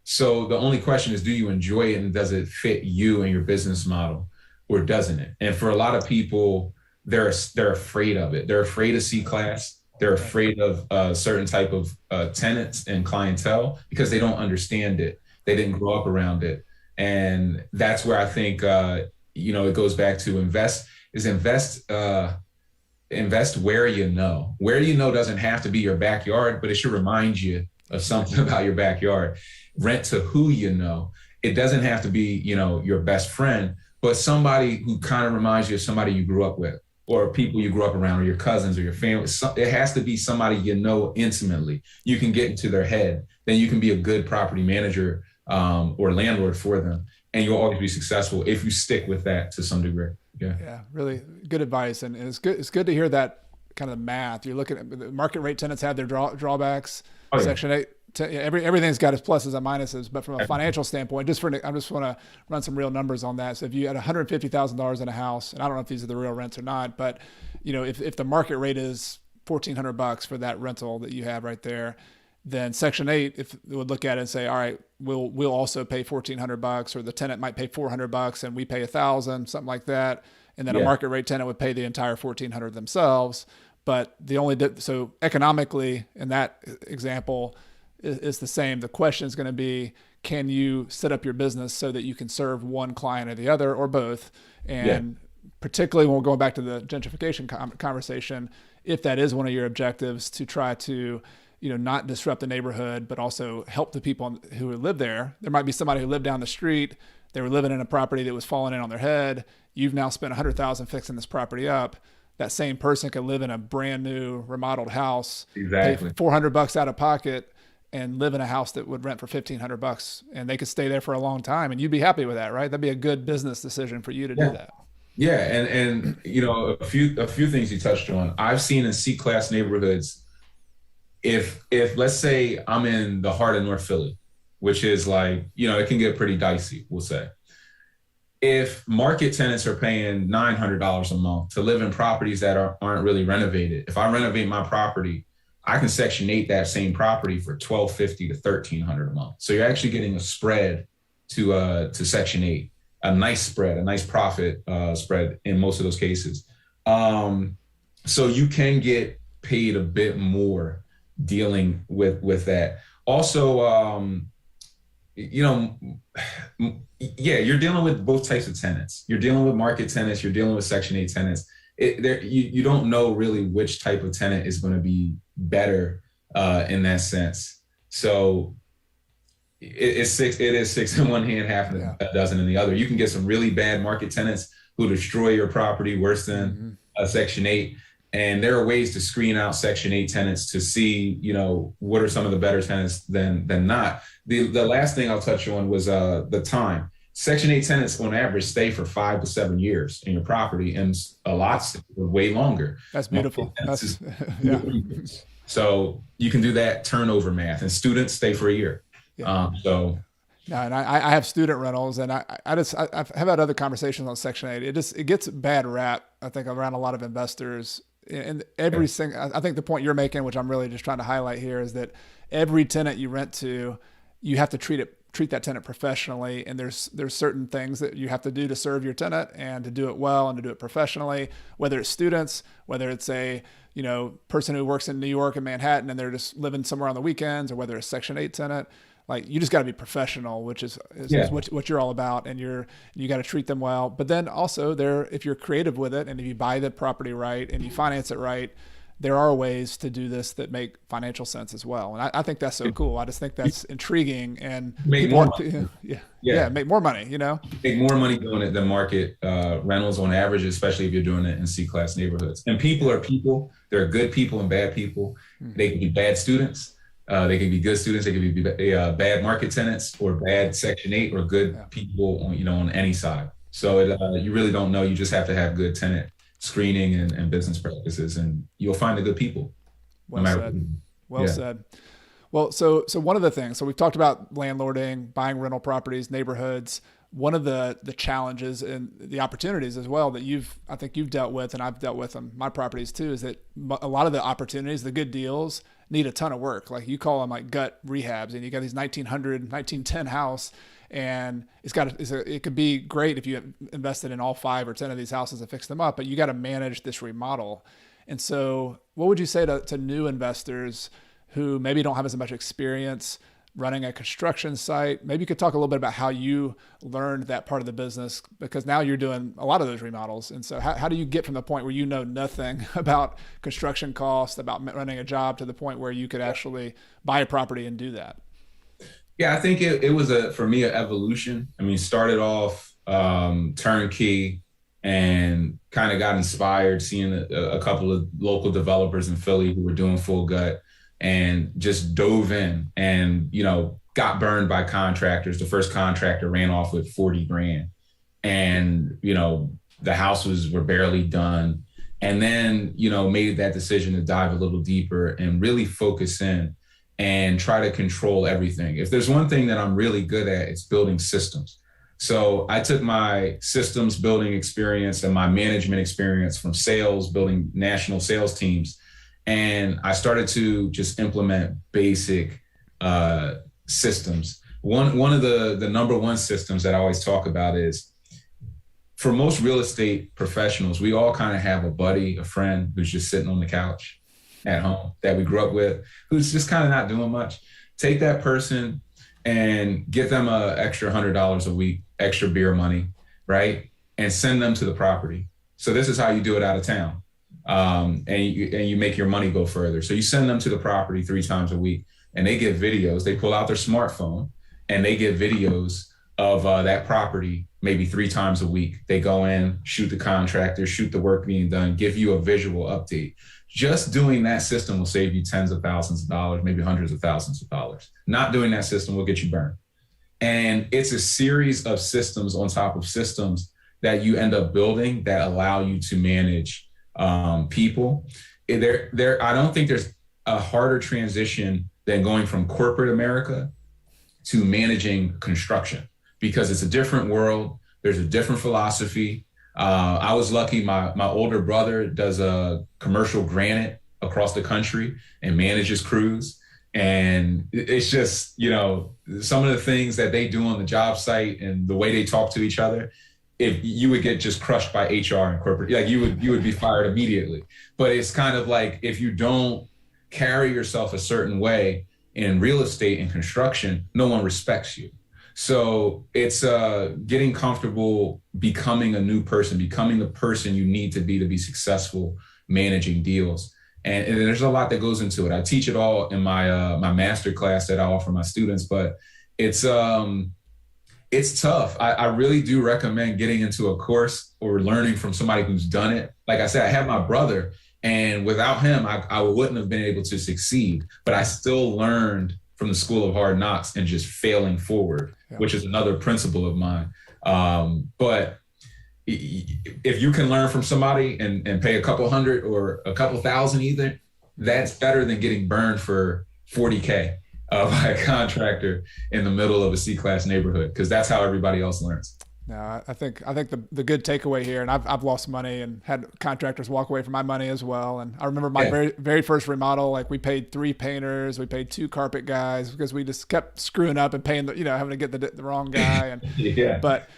So the only question is, do you enjoy it and does it fit you and your business model, or doesn't it? And for a lot of people, they're afraid of it. They're afraid of C class. They're afraid of a certain type of tenants and clientele because they don't understand it. They didn't grow up around it. And that's where I think, it goes back to invest where you know. Where you know doesn't have to be your backyard, but it should remind you of something about your backyard. Rent to who you know. It doesn't have to be, your best friend, but somebody who kind of reminds you of somebody you grew up with, or people you grew up around, or your cousins or your family. It has to be somebody you know intimately. You can get into their head. Then you can be a good property manager or landlord for them. And you'll always be successful if you stick with that to some degree. Yeah, really good advice, and it's good. It's good to hear that kind of math. You're looking at the market rate tenants have their drawbacks. Oh, yeah. Section 8, everything's got its pluses and minuses. But from a financial standpoint, I just want to run some real numbers on that. So if you had $150,000 in a house, and I don't know if these are the real rents or not, but if the market rate is $1,400 for that rental that you have right there, then Section 8, if it would look at it and say, all right, we'll also pay $1,400, or the tenant might pay $400 and we pay $1,000, something like that, and then a market rate tenant would pay the entire $1,400 themselves. But so economically in that example is the same. The question is going to be, can you set up your business so that you can serve one client or the other, or both? And particularly when we're going back to the gentrification conversation, if that is one of your objectives, to try to not disrupt the neighborhood, but also help the people who live there. There might be somebody who lived down the street. They were living in a property that was falling in on their head. You've now spent $100,000 fixing this property up. That same person could live in a brand new remodeled house, exactly, pay $400 out of pocket, and live in a house that would rent for $1,500, and they could stay there for a long time, and you'd be happy with that, right? That'd be a good business decision for you to do that. Yeah, and a few things you touched on. I've seen in C-class neighborhoods, if let's say I'm in the heart of North Philly, which is like, it can get pretty dicey, we'll say. If market tenants are paying $900 a month to live in properties that aren't really renovated, if I renovate my property, I can Section 8 that same property for $1,250 to $1,300 a month. So you're actually getting a spread to Section 8, a nice spread, a nice profit spread in most of those cases. So you can get paid a bit more dealing with that. Also, you're dealing with both types of tenants. You're dealing with market tenants. You're dealing with Section 8 tenants. You don't know really which type of tenant is going to be better in that sense. So it is six in one hand, half a dozen in the other. You can get some really bad market tenants who destroy your property worse than Section 8. And there are ways to screen out Section 8 tenants to see, what are some of the better tenants than not. The last thing I'll touch on was the time. Section 8 tenants on average stay for 5 to 7 years in your property, and a lot stay for way longer. That's beautiful. So you can do that turnover math, and students stay for a year. No, and I have student rentals, and I've had other conversations on Section 8. It gets a bad rap, I think, around a lot of investors. And I think the point you're making, which I'm really just trying to highlight here, is that every tenant you rent to, you have to treat that tenant professionally. And there's certain things that you have to do to serve your tenant, and to do it well and to do it professionally, whether it's students, whether it's a, person who works in New York and Manhattan and they're just living somewhere on the weekends, or whether it's Section 8 tenant. Like, you just got to be professional, which is what you're all about, and you got to treat them well. But then also, if you're creative with it, and if you buy the property right and you finance it right, there are ways to do this that make financial sense as well. And I think that's so cool. I just think that's intriguing, and make more money. Make more money. Make more money doing it than market rentals on average, especially if you're doing it in C-class neighborhoods. And people are people. There are good people and bad people. They can be bad students. They can be good students. They can be bad market tenants, or bad Section 8, or good people on any side. So you really don't know. You just have to have good tenant screening and business practices, and you'll find the good people. Well said. Well, so one of the things, so we've talked about landlording, buying rental properties, neighborhoods. one of the challenges and the opportunities as well that I think you've dealt with, and I've dealt with on my properties too, is that a lot of the opportunities, the good deals, need a ton of work. Like you call them like gut rehabs, and you got these 1910 house, and it could be great if you invested in all 5 or 10 of these houses and fixed them up, but you got to manage this remodel. And so what would you say to new investors who maybe don't have as much experience running a construction site? Maybe you could talk a little bit about how you learned that part of the business, because now you're doing a lot of those remodels. And so how do you get from the point where you know nothing about construction costs, about running a job, to the point where you could actually buy a property and do that? Yeah, I think it was for me, an evolution. I mean, started off turnkey and kind of got inspired seeing a couple of local developers in Philly who were doing full gut, and just dove in and, got burned by contractors. The first contractor ran off with 40 grand, and, the houses were barely done. And then, made that decision to dive a little deeper and really focus in and try to control everything. If there's one thing that I'm really good at, it's building systems. So I took my systems building experience and my management experience from sales, building national sales teams, and I started to just implement basic systems. One of the number one systems that I always talk about is, for most real estate professionals, we all kind of have a buddy, a friend who's just sitting on the couch at home that we grew up with, who's just kind of not doing much. Take that person and get them an extra $100 a week, extra beer money, right? And send them to the property. So this is how you do it out of town. And you make your money go further. So you send them to the property 3 times a week, and they get videos. They pull out their smartphone and they get videos of that property maybe 3 times a week. They go in, shoot the contractor, shoot the work being done, give you a visual update. Just doing that system will save you tens of thousands of dollars, maybe hundreds of thousands of dollars. Not doing that system will get you burned. And it's a series of systems on top of systems that you end up building that allow you to manage people. I don't think there's a harder transition than going from corporate America to managing construction, because it's a different world. There's a different philosophy. I was lucky. My older brother does a commercial granite across the country and manages crews. And it's just, some of the things that they do on the job site and the way they talk to each other, if you would get just crushed by HR and corporate, like you would be fired immediately. But it's kind of like, if you don't carry yourself a certain way in real estate and construction, no one respects you. So it's getting comfortable becoming a new person, becoming the person you need to be successful managing deals. And there's a lot that goes into it. I teach it all in my my master class that I offer my students, but it's tough. I really do recommend getting into a course or learning from somebody who's done it. Like I said, I have my brother, and without him, I wouldn't have been able to succeed, but I still learned from the School of Hard Knocks and just failing forward, which is another principle of mine. But if you can learn from somebody and pay a couple hundred or a couple thousand either, that's better than getting burned for 40K by a contractor in the middle of a C-class neighborhood, because that's how everybody else learns. No, I think the good takeaway here, and I've lost money and had contractors walk away from my money as well. And I remember my very first remodel, like we paid 3 painters, we paid 2 carpet guys, because we just kept screwing up and paying having to get the wrong guy. And but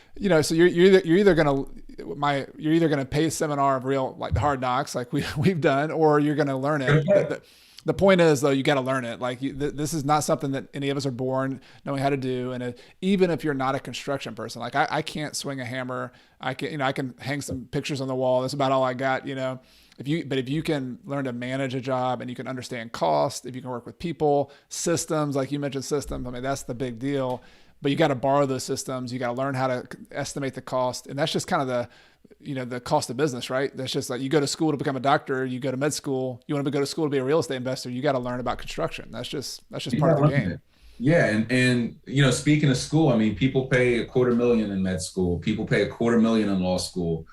so you're either gonna pay a seminar of real, like the hard knocks, like we've done, or you're gonna learn it. The point is, though, you got to learn it. Like this is not something that any of us are born knowing how to do. And even if you're not a construction person, like I can't swing a hammer. I can hang some pictures on the wall. That's about all I got. If you can learn to manage a job and you can understand cost, if you can work with people, systems, like you mentioned systems, I mean, that's the big deal. But you got to borrow those systems. You got to learn how to estimate the cost. And that's just kind of the cost of business, right? That's just like, you go to school to become a doctor, you go to med school, you want to go to school to be a real estate investor, you got to learn about construction. That's just part of the game. Yeah. And speaking of school, I mean, people pay $250,000 in med school. People pay $250,000 in law school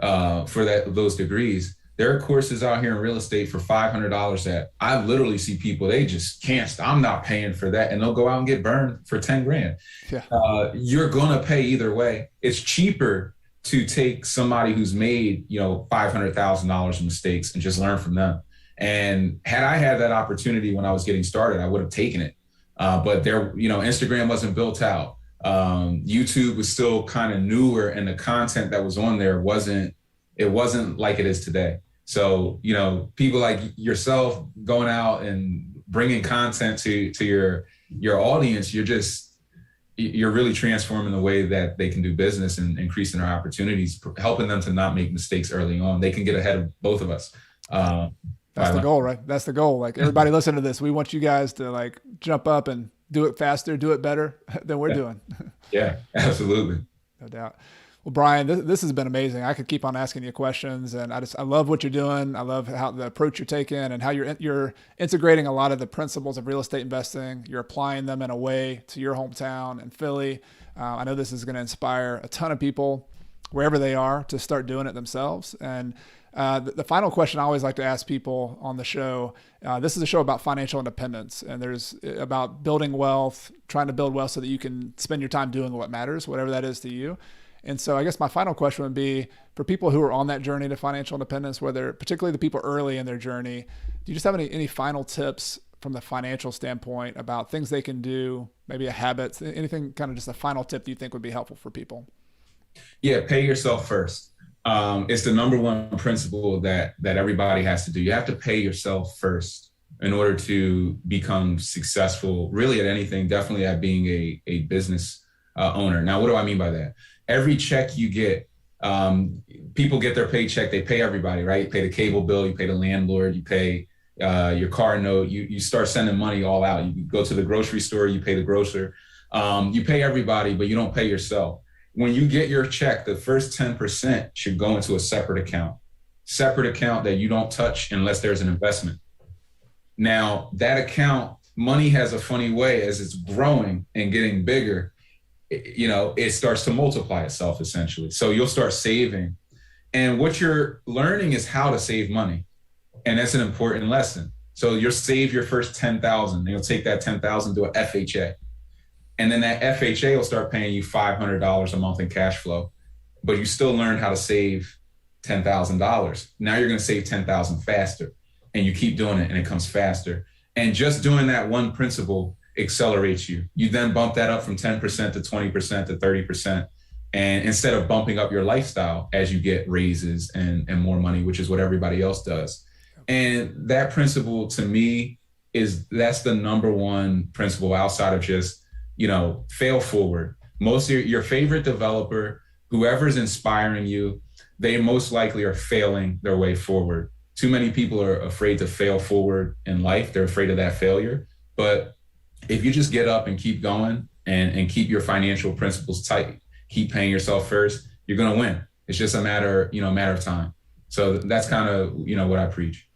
for those degrees. There are courses out here in real estate for $500 that I literally see people, they just can't, I'm not paying for that. And they'll go out and get burned for 10 grand. Yeah. You're going to pay either way. It's cheaper to take somebody who's made, $500,000 in mistakes and just learn from them. And had I had that opportunity when I was getting started, I would have taken it. But Instagram wasn't built out. YouTube was still kind of newer, and the content that was on there wasn't like it is today. So, people like yourself going out and bringing content to your audience, you're really transforming the way that they can do business and increasing their opportunities, helping them to not make mistakes early on. They can get ahead of both of us. That's the goal, right? That's the goal. Like, everybody listen to this. We want you guys to like jump up and do it faster, do it better than we're doing. Yeah, absolutely. No doubt. Well, Brian, this has been amazing. I could keep on asking you questions, and I love what you're doing. I love how the approach you're taking and how you're integrating a lot of the principles of real estate investing. You're applying them in a way to your hometown in Philly. I know this is going to inspire a ton of people wherever they are to start doing it themselves. And the final question I always like to ask people on the show, this is a show about financial independence, and there's about building wealth, trying to build wealth so that you can spend your time doing what matters, whatever that is to you. And so I guess my final question would be, for people who are on that journey to financial independence, particularly the people early in their journey, do you just have any final tips from the financial standpoint about things they can do, maybe a habit, anything, kind of just a final tip that you think would be helpful for people? Yeah, pay yourself first. It's the number one principle that everybody has to do. You have to pay yourself first in order to become successful, really at anything, definitely at being a business owner. Now, what do I mean by that? Every check you get, people get their paycheck, they pay everybody, right? You pay the cable bill, you pay the landlord, you pay your car note, you start sending money all out. You go to the grocery store, you pay the grocer, you pay everybody, but you don't pay yourself. When you get your check, the first 10% should go into a separate account that you don't touch unless there's an investment. Now, that account, money has a funny way as it's growing and getting bigger, it starts to multiply itself essentially. So you'll start saving. And what you're learning is how to save money. And that's an important lesson. So you'll save your first 10,000. You'll take that 10,000 to an FHA. And then that FHA will start paying you $500 a month in cash flow, but you still learn how to save $10,000. Now you're going to save 10,000 faster, and you keep doing it and it comes faster. And just doing that one principle accelerates you. You then bump that up from 10% to 20% to 30%. And instead of bumping up your lifestyle as you get raises and more money, which is what everybody else does. And that principle to me that's the number one principle outside of just, fail forward. Most of your favorite developer, whoever's inspiring you, they most likely are failing their way forward. Too many people are afraid to fail forward in life. They're afraid of that failure. But if you just get up and keep going and keep your financial principles tight, keep paying yourself first, you're going to win. It's just a matter of time. So that's kind of, what I preach.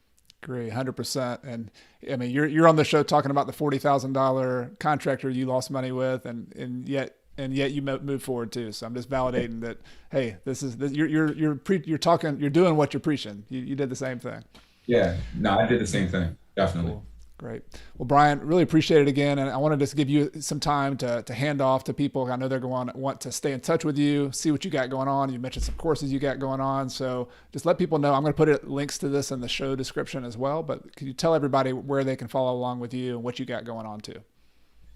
Agree, 100%. And I mean, you're on the show talking about the $40,000 contractor you lost money with, and yet you move forward too. So I'm just validating that, hey, you're doing what you're preaching. You did the same thing. Yeah, no, I did the same thing. Definitely. Cool. Great. Well, Brian, really appreciate it again. And I wanted to give you some time to hand off to people. I know they're going to want to stay in touch with you, see what you got going on. You mentioned some courses you got going on. So just let people know. I'm going to put links to this in the show description as well. But could you tell everybody where they can follow along with you and what you got going on too?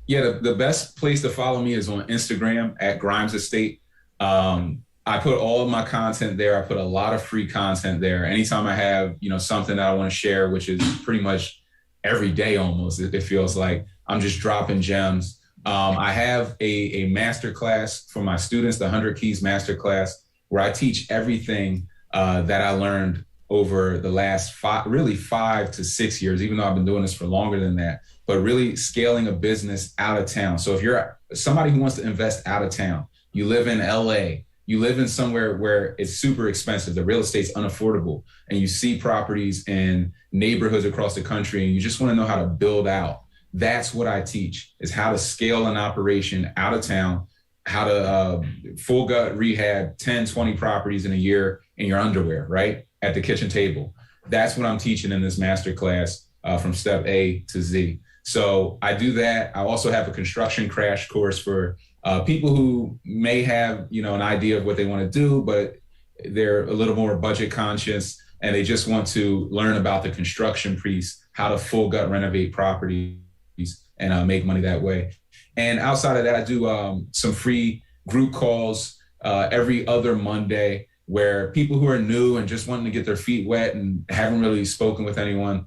Yeah, the best place to follow me is on Instagram at Grimes Estate. I put all of my content there. I put a lot of free content there. Anytime I have, something that I want to share, which is pretty much every day almost, it feels like I'm just dropping gems. I have a masterclass for my students, the 100 Keys Masterclass, where I teach everything that I learned over the last 5 to 6 years, even though I've been doing this for longer than that, but really scaling a business out of town. So if you're somebody who wants to invest out of town, you live in LA, you live in somewhere where it's super expensive, the real estate's unaffordable, and you see properties in neighborhoods across the country, and you just want to know how to build out. That's what I teach, is how to scale an operation out of town, how to full gut rehab 10, 20 properties in a year in your underwear, right? at the kitchen table. That's what I'm teaching in this masterclass from step A to Z. So I do that. I also have a construction crash course for people who may have, an idea of what they want to do, but they're a little more budget conscious and they just want to learn about the construction piece, how to full gut renovate properties and make money that way. And outside of that, I do some free group calls every other Monday where people who are new and just wanting to get their feet wet and haven't really spoken with anyone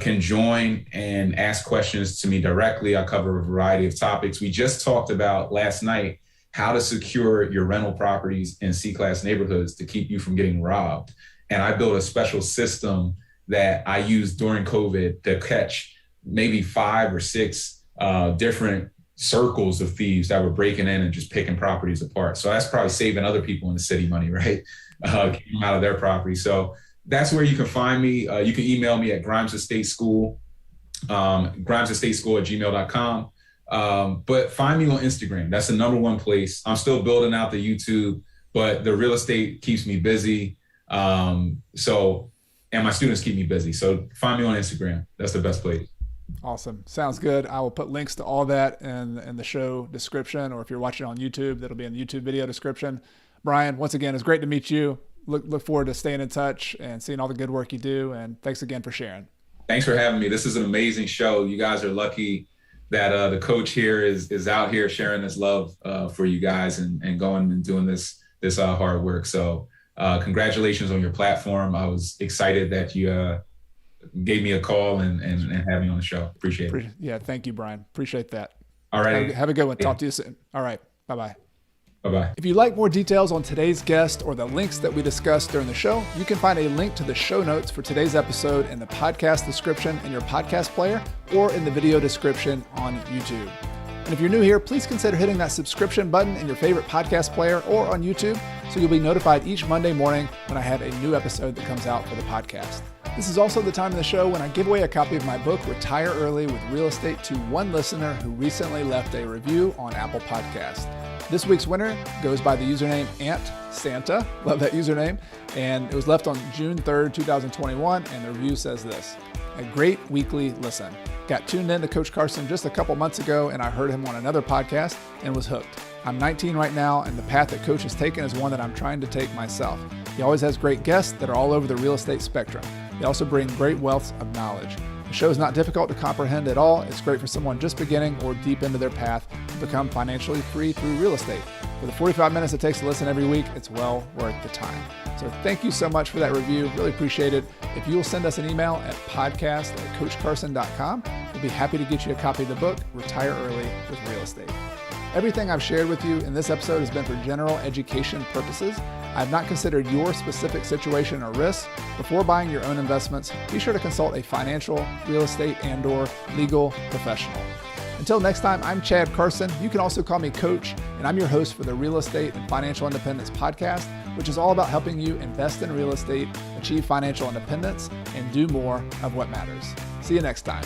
can join and ask questions to me directly. I cover a variety of topics. We just talked about last night how to secure your rental properties in C-class neighborhoods to keep you from getting robbed. And I built a special system that I used during COVID to catch maybe 5 or 6 different circles of thieves that were breaking in and just picking properties apart. So that's probably saving other people in the city money, right? Getting them out of their property. So that's where you can find me. You can email me at grimesestateschool, grimesestateschool@gmail.com. But find me on Instagram. That's the number one place. I'm still building out the YouTube, but the real estate keeps me busy. And my students keep me busy. So find me on Instagram. That's the best place. Awesome. Sounds good. I will put links to all that in the show description, or if you're watching on YouTube, that'll be in the YouTube video description. Brian, once again, it's great to meet you. Look forward to staying in touch and seeing all the good work you do. And thanks again for sharing. Thanks for having me. This is an amazing show. You guys are lucky that the coach here is out here sharing this love for you guys and going and doing this hard work. So congratulations on your platform. I was excited that you gave me a call and have me on the show. Appreciate it. Yeah. Thank you, Brian. Appreciate that. All right. Have a good one. Talk to you soon. All right. Bye-bye. Bye-bye. If you'd like more details on today's guest or the links that we discussed during the show, you can find a link to the show notes for today's episode in the podcast description in your podcast player or in the video description on YouTube. And if you're new here, please consider hitting that subscription button in your favorite podcast player or on YouTube so you'll be notified each Monday morning when I have a new episode that comes out for the podcast. This is also the time of the show when I give away a copy of my book, Retire Early with Real Estate, to one listener who recently left a review on Apple Podcasts. This week's winner goes by the username Ant Santa. Love that username. And it was left on June 3rd, 2021. And the review says this: a great weekly listen. Got tuned in to Coach Carson just a couple months ago, and I heard him on another podcast and was hooked. I'm 19 right now, and the path that Coach has taken is one that I'm trying to take myself. He always has great guests that are all over the real estate spectrum. They also bring great wealth of knowledge. The show is not difficult to comprehend at all. It's great for someone just beginning or deep into their path to become financially free through real estate. For the 45 minutes it takes to listen every week, it's well worth the time. So thank you so much for that review. Really appreciate it. If you will send us an email at podcast@coachcarson.com, we'll be happy to get you a copy of the book, Retire Early with Real Estate. Everything I've shared with you in this episode has been for general education purposes. I have not considered your specific situation or risk. Before buying your own investments, be sure to consult a financial, real estate, and/or legal professional. Until next time, I'm Chad Carson. You can also call me Coach, and I'm your host for the Real Estate and Financial Independence podcast, which is all about helping you invest in real estate, achieve financial independence, and do more of what matters. See you next time.